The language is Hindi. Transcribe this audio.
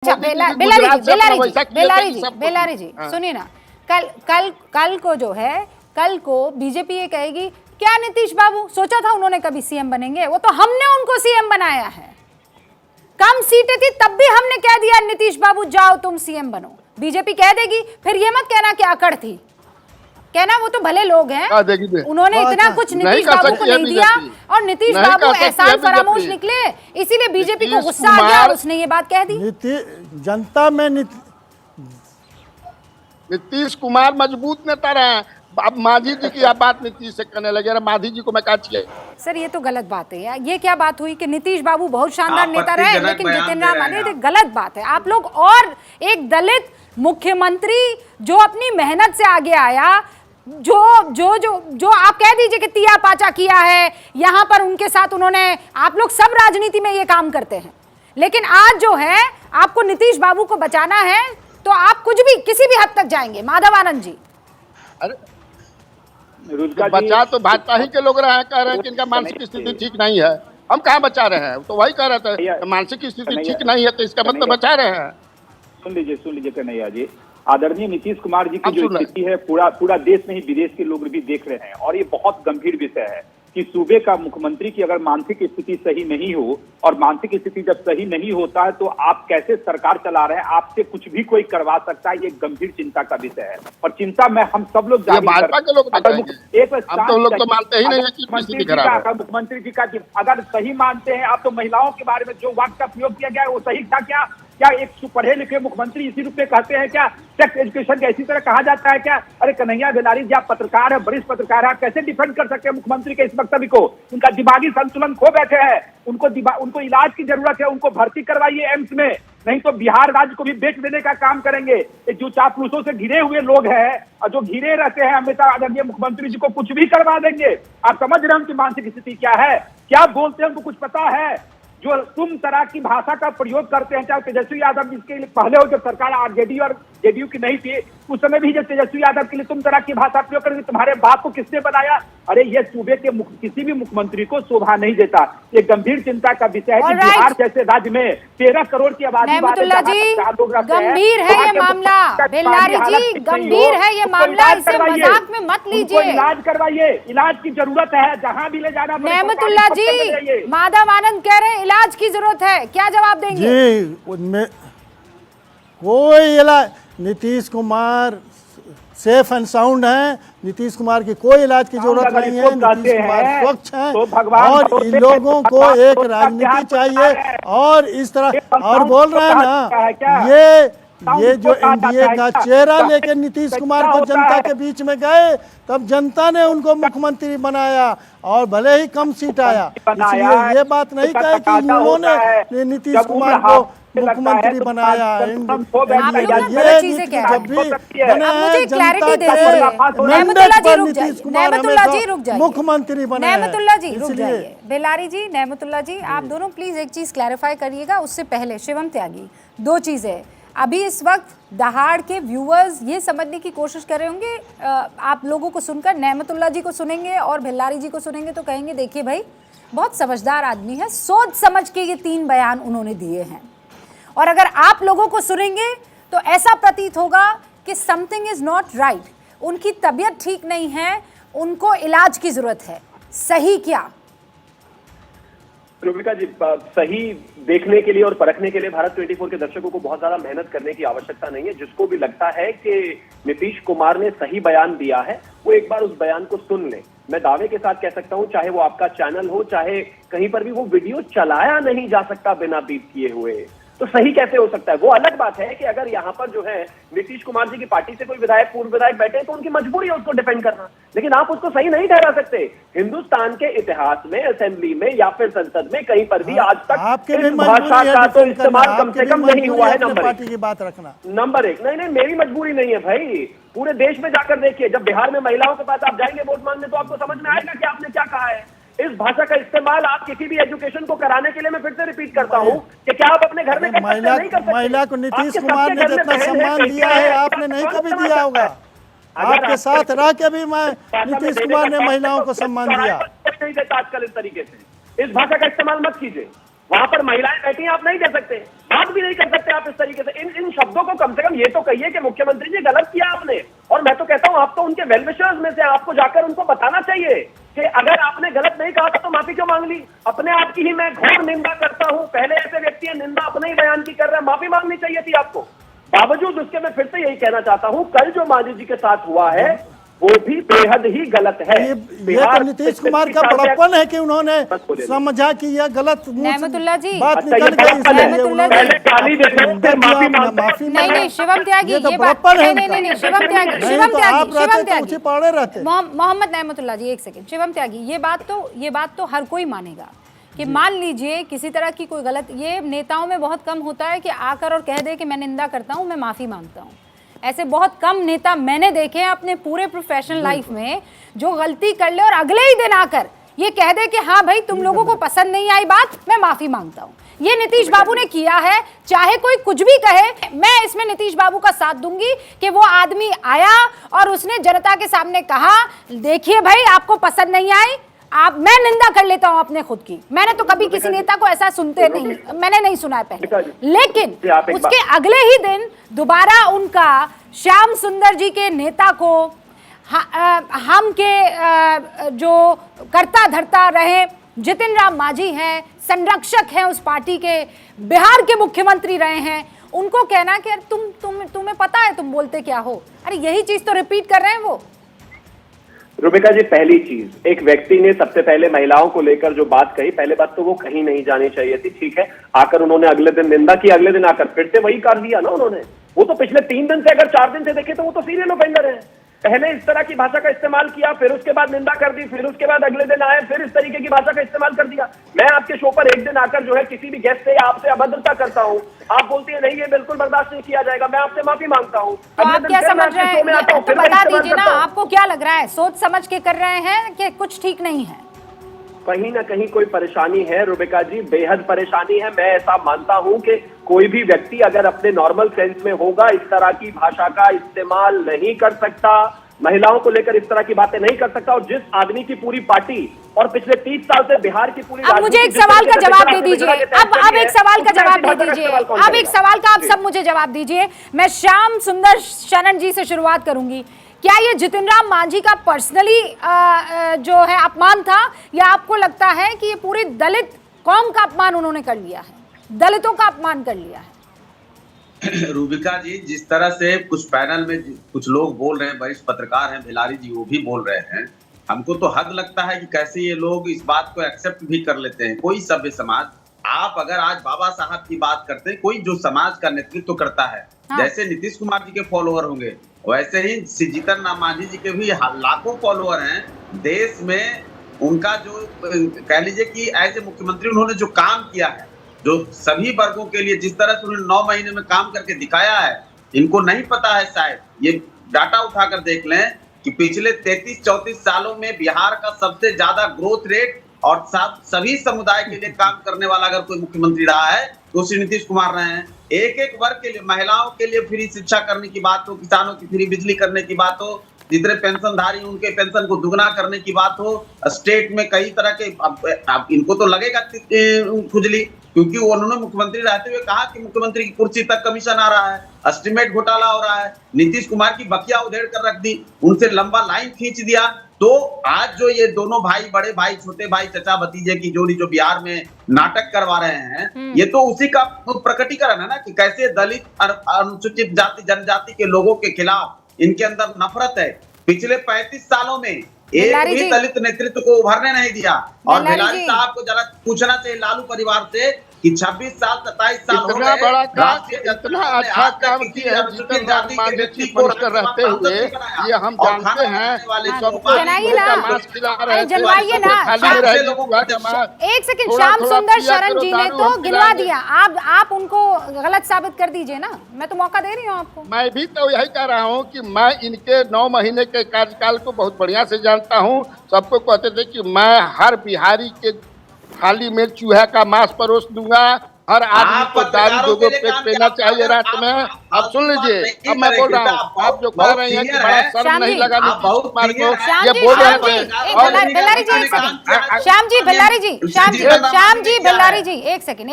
अच्छा बेलारी जी सुनिए ना, कल कल कल को जो है, कल को बीजेपी ये कहेगी क्या नीतीश बाबू सोचा था उन्होंने कभी सीएम बनेंगे? वो तो हमने उनको सीएम बनाया है। कम सीटें थी तब भी हमने कह दिया नीतीश बाबू जाओ तुम सीएम बनो। बीजेपी कह देगी, फिर ये मत कहना कि अकड़ थी, कहना वो तो भले लोग हैं, उन्होंने इतना कुछ नीतीश बाबू को नहीं दिया और नीतीश बाबू एहसान फरामोश निकले, इसीलिए बीजेपी को गुस्सा आ गया और उसने ये बात कह दी। जनता में नीतीश कुमार मजबूत नेता रहे। अब मांझी जी की बात नीतीश से करने लगे, मांझी जी को मैं काटिए। सर ये तो गलत बात है यार, ये क्या बात हुई कि नीतीश बाबू बहुत शानदार नेता रहे लेकिन जितेंद्र राम, गलत बात है। आप लोग और एक दलित मुख्यमंत्री जो अपनी मेहनत से आगे आया, जो जो जो जो आप कह दीजिए कि तिया पाचा किया है यहाँ पर उनके साथ उन्होंने, आप लोग सब राजनीति में ये काम करते हैं, लेकिन आज जो है आपको नीतीश बाबू को बचाना है तो आप कुछ भी किसी भी हद तक जाएंगे। माधव आनंद जी, अरे तो बचा तो भाजपा ही के लोग रहे हैं, कह रहे हैं कि इनका मानसिक स्थिति ठीक नहीं है। हम कहाँ बचा रहे हैं? तो वही कह रहे थे मानसिक स्थिति ठीक नहीं है तो इसका मतलब बचा रहे हैं। सुन लीजिए कन्हैया जी, आदरणीय नीतीश कुमार जी की जो स्थिति है पूरा देश नहीं विदेश के लोग भी देख रहे हैं और ये बहुत गंभीर विषय है कि सूबे का मुख्यमंत्री की अगर मानसिक स्थिति सही नहीं हो, और मानसिक स्थिति जब सही नहीं होता है तो आप कैसे सरकार चला रहे हैं, आपसे कुछ भी कोई करवा सकता है। ये गंभीर चिंता का विषय है और चिंता में हम सब लोग मुख्यमंत्री जी का अगर सही मानते हैं आप तो महिलाओं के बारे में जो वाक्य का प्रयोग किया गया है वो सही था क्या? क्या एक पढ़े लिखे मुख्यमंत्री इसी रूप में कहते हैं क्या? सेक्स एजुकेशन का इसी तरह कहा जाता है क्या? अरे कन्हैया बेलारी जी, आप पत्रकार है, वरिष्ठ पत्रकार है, कैसे डिफेंड कर सकते हैं मुख्यमंत्री के इस वक्तव्य को? उनका दिमागी संतुलन खो बैठे हैं, उनको इलाज की जरूरत है, उनको भर्ती करवाइए एम्स में, नहीं तो बिहार राज्य को भी बेच देने का काम करेंगे। जो चापलूसों से घिरे हुए लोग हैं और जो घिरे रहते हैं हमेशा आदरणीय मुख्यमंत्री जी को कुछ भी करवा देंगे। आप समझ रहे हैं उनकी मानसिक स्थिति क्या है, क्या बोलते हैं उनको कुछ पता है? जो तुम तरह की भाषा का प्रयोग करते हैं, चाहे तेजस्वी यादव जिसके लिए पहले हो जब सरकार आरजेडी और जेडीयू की नहीं थी उस समय भी जब तेजस्वी यादव के लिए तुम तरह की भाषा प्रयोग करके तुम्हारे बाप को किसने बनाया? अरे ये सूबे के किसी भी मुख्यमंत्री को शोभा नहीं देता। ये गंभीर चिंता का विषय है कि बिहार जैसे राज्य में 13 करोड़ की आबादी गंभीर है ये मामला। बेल्लारी जी, गंभीर है ये मामला, इसे मजाक में मत लीजिए। इलाज करवाइए, इलाज की जरूरत है, जहाँ भी ले जाना। नेमतुल्ला जी, माधव आनंद कह रहे हैं इलाज की जरूरत है, क्या जवाब देंगे? जी, उनमें कोई इलाज, Nitish Kumar safe and sound है, नीतीश कुमार की कोई इलाज की जरूरत नहीं है, नीतीश कुमार स्वच्छ है और इन लोगों को एक राजनीति चाहिए। और इस तरह और बोल रहे हैं ना, ये जो एनडीए का चेहरा लेकर नीतीश कुमार को जनता के बीच में गए तब जनता ने उनको मुख्यमंत्री बनाया और भले ही कम सीट आया, इसलिए ये बात नहीं कहे कि उन्होंने नीतीश कुमार को मुख्यमंत्री बनाया। मुख्यमंत्री बनाया। नेमतुल्ला जी रुक जाइए, बेलारी जी, नेमतुल्ला जी, आप दोनों प्लीज एक चीज क्लैरिफाई करिएगा। उससे पहले शिवम त्यागी, दो चीजें अभी इस वक्त दहाड़ के व्यूअर्स ये समझने की कोशिश कर रहे होंगे, आप लोगों को सुनकर, नेमतुल्ला जी को सुनेंगे और बेल्लारी जी को सुनेंगे तो कहेंगे देखिए भाई बहुत समझदार आदमी है, सोच समझ के ये 3 बयान उन्होंने दिए हैं। और अगर आप लोगों को सुनेंगे तो ऐसा प्रतीत होगा कि समथिंग इज नॉट राइट, उनकी तबीयत ठीक नहीं है, उनको इलाज की जरूरत है। सही क्या? रूबिका जी, सही देखने के लिए और परखने के लिए भारत 24 के दर्शकों को बहुत ज्यादा मेहनत करने की आवश्यकता नहीं है। जिसको भी लगता है कि नीतीश कुमार ने सही बयान दिया है वो एक बार उस बयान को सुन ले। मैं दावे के साथ कह सकता हूं, चाहे वो आपका चैनल हो, चाहे कहीं पर भी, वो वीडियो चलाया नहीं जा सकता बिना बीप किए हुए। तो सही कैसे हो सकता है? वो अलग बात है कि अगर यहाँ पर जो है नीतीश कुमार जी की पार्टी से कोई विधायक, पूर्व विधायक बैठे हैं तो उनकी मजबूरी है उसको डिफेंड करना, लेकिन आप उसको सही नहीं ठहरा सकते। हिंदुस्तान के इतिहास में, असेंबली में या फिर संसद में कहीं पर भी आज तक इस भाषा का तो इस्तेमाल कम से कम नहीं हुआ है। पार्टी की बात रखना नंबर 1। नहीं, मेरी मजबूरी नहीं है भाई, पूरे देश में जाकर देखिए, जब बिहार में महिलाओं के पास आप जाएंगे वोट मांगने तो आपको समझ में आएगा कि आपने क्या कहा है। इस भाषा का इस्तेमाल आप किसी भी एजुकेशन को कराने के लिए, मैं फिर से रिपीट करता हूं कि क्या आप अपने घर में महिला को नीतीश कुमार ने जितना सम्मान दिया है आपने नहीं कभी दिया होगा। आपके साथ रह के भी मैं नीतीश कुमार ने महिलाओं को सम्मान दिया नहीं देता आजकल इस तरीके से। इस भाषा का इस्तेमाल मत कीजिए। वहां पर महिलाएं बैठी हैं, आप नहीं दे सकते, बात भी नहीं कर सकते आप इस तरीके से। इन शब्दों को कम से कम ये तो कहिए कि मुख्यमंत्री जी गलत किया आपने। और मैं तो कहता हूं आप तो उनके वेल विशर्स में से, आपको जाकर उनको बताना चाहिए कि अगर आपने गलत नहीं कहा था तो माफी क्यों मांग ली। अपने आप की ही मैं घोर निंदा करता हूं, पहले ऐसे व्यक्ति है निंदा अपने ही बयान की कर रहे हैं, माफी मांगनी चाहिए थी आपको। बावजूद उसके मैं फिर से यही कहना चाहता हूं, कल जो मांझी जी के साथ हुआ है वो भी बेहद ही गलत है। ये तो नीतीश कुमार का बड़प्पन है कि उन्होंने समझा कि यह गलत नेमतुल्ला जी, बात निकल गई, नेमतुल्ला जी, पहले गाली देते हैं, फिर माफी नहीं शिवम त्यागी, ये तो ये बात बड़प्पन है नहीं शिवम त्यागी, नहीं शिवम तो त्यागी, आप शिवम रहते तो त्यागी, मुझे पढ़े रहते। मोहम्मद नेमतुल्ला जी एक सेकंड। शिवम त्यागी, ये बात तो हर कोई मानेगा कि मान लीजिए किसी तरह की कोई गलत, ये नेताओं में बहुत कम होता है कि आकर और कह दे कि मैं निंदा करता हूं, मैं माफी मांगता हूं। ऐसे बहुत कम नेता मैंने देखे हैं अपने पूरे प्रोफेशनल लाइफ में जो गलती कर ले और अगले ही दिन आकर ये कह दे कि हाँ भाई तुम लोगों को पसंद नहीं आई बात, मैं माफी मांगता हूं। ये नीतीश बाबू ने किया है, चाहे कोई कुछ भी कहे, मैं इसमें नीतीश बाबू का साथ दूंगी कि वो आदमी आया और उसने जनता के सामने कहा देखिए भाई आपको पसंद नहीं आई, मैं निंदा कर लेता हूं अपने खुद की। मैंने तो कभी किसी नेता को ऐसा सुनते नहीं, मैंने नहीं सुना है पहले, लेकिन उसके अगले ही दिन दोबारा उनका श्याम सुंदर जी के नेता को हम के जो करता धरता रहे जितिन राम मांझी हैं, संरक्षक हैं उस पार्टी के, बिहार के मुख्यमंत्री रहे हैं, उनको कहना कि तुम्हें पता है तुम बोलते क्या हो। अरे यही चीज तो रिपीट कर रहे हैं वो। रुबिका जी, पहली चीज, एक व्यक्ति ने सबसे पहले महिलाओं को लेकर जो बात कही, पहले बात तो वो कहीं नहीं जानी चाहिए थी, ठीक है। आकर उन्होंने अगले दिन निंदा की, अगले दिन आकर फिर से वही कर दिया ना उन्होंने। वो तो पिछले 3 दिन से, अगर 4 दिन से देखे तो वो तो सीरियल ऑफेंडर है। पहले इस तरह की भाषा का इस्तेमाल किया, फिर उसके बाद निंदा कर दी, फिर उसके बाद अगले दिन आए फिर इस तरीके की भाषा का इस्तेमाल कर दिया। मैं आपके शो पर एक दिन आकर जो है किसी भी गेस्ट से आपसे अभद्रता करता हूं, आप बोलती है नहीं ये बिल्कुल बर्दाश्त नहीं किया जाएगा, मैं आपसे माफी मांगता हूं। तो आप क्या समझ रहे हैं, तो बता दीजिए ना, आपको क्या लग रहा है, सोच समझ के कर रहे हैं कि कुछ ठीक नहीं है? कहीं ना कहीं कोई परेशानी है रुबिका जी, बेहद परेशानी है। मैं ऐसा मानता हूं कि कोई भी व्यक्ति अगर अपने नॉर्मल सेंस में होगा इस तरह की भाषा का इस्तेमाल नहीं कर सकता, महिलाओं को लेकर इस तरह की बातें नहीं कर सकता। और जिस आदमी की पूरी पार्टी और पिछले 30 साल से बिहार की पूरी, अब मुझे एक सवाल का जवाब दे दीजिए, अब एक सवाल का जवाब दे दीजिए, अब एक सवाल का आप सब मुझे जवाब दीजिए। मैं श्याम सुंदर शरण जी से शुरुआत करूंगी। क्या ये जितिन राम मांझी का पर्सनली जो है अपमान था, या आपको लगता है कि ये पूरी दलित कौम का अपमान उन्होंने कर लिया है, दलितों का अपमान कर लिया है? रूबिका जी, जिस तरह से कुछ पैनल में कुछ लोग बोल रहे हैं, वरिष्ठ पत्रकार हैं भिलारी जी, वो भी बोल रहे हैं, हमको तो हद लगता है कि कैसे ये लोग इस बात को एक्सेप्ट भी कर लेते हैं। कोई सभ्य समाज, आप अगर आज बाबा साहब की बात करते हैं, कोई जो समाज का नेतृत्व करता है, जैसे नीतीश कुमार जी के फॉलोअर होंगे, वैसे ही जितिन राम मांझी जी के भी लाखों फॉलोअर हैं देश में। उनका जो कह लीजिए कि एज ए मुख्यमंत्री उन्होंने जो काम किया है, जो सभी वर्गों के लिए जिस तरह से उन्होंने 9 महीने में काम करके दिखाया है, इनको नहीं पता है शायद। ये डाटा उठाकर देख लें कि पिछले 33-34 सालों में बिहार का सबसे ज्यादा ग्रोथ रेट और सभी समुदाय के लिए काम करने वाला अगर कोई मुख्यमंत्री रहा है तो श्री नीतीश कुमार रहे हैं। एक वर्ग के लिए, महिलाओं के लिए फ्री शिक्षा करने की बात हो, किसानों की फ्री बिजली करने की बात हो, जितने पेंशनधारी उनके पेंशन को दुगना करने की बात हो, स्टेट में कई तरह के, अब इनको तो लगेगा खुजली, क्योंकि उन्होंने मुख्यमंत्री रहते हुए कहा कि मुख्यमंत्री की कुर्सी तक कमीशन आ रहा है, एस्टीमेट घोटाला हो रहा है, नीतीश कुमार की बकिया उधेड़ कर रख दी, उनसे लंबा लाइन खींच दिया। तो आज जो ये दोनों भाई, बड़े भाई, छोटे भाई, चचा भतीजे की जोड़ी जो बिहार में नाटक करवा रहे हैं, ये तो उसी का प्रकटीकरण है ना कि कैसे दलित, अनुसूचित जाति, जनजाति के लोगों के खिलाफ इनके अंदर नफरत है। पिछले 35 सालों में एक भी दलित नेतृत्व को उभरने नहीं दिया। और भिलारी साहब को जरा पूछना चाहिए लालू परिवार से कि 26 साल 27 साल हो गए, इतना अच्छा काम किया है जितिन राम मांझी चीफ मिनिस्टर रहते हुए, ये हम जानते हैं। जनवाइए ना, एक सेकंड, श्याम सुंदर शरण जी ने तो गिनवा दिया, आप उनको गलत साबित कर दीजिए ना, मैं तो मौका दे रही हूँ आपको। मैं भी तो यही कह रहा हूँ कि मैं इनके 9 महीने के कार्यकाल को बहुत बढ़िया से जानता हूँ। सबको कहते थे कि मैं हर बिहारी के थाली में चूहा का मांस परोस दूंगा, हर आदमी को दारू पत्रकारों दो के लिए पेज काम पेना किया, चाहिए रात में। अब सुन लीजिए, अब मैं बोल रहा हूँ, आप जो कह रही हैं कि बड़ा शर्म श्याम नहीं जी, लगा आप नीतीश बहुत कुमार को, clear हैं। श्याम ये जी, बोल रहे श्याम जी, हैं। एक और बेल्लारी जी एक सेकंड, श्याम जी बेल्लारी जी, श्याम जी, उनसे श्याम जी बेल्लारी जी एक सेकंड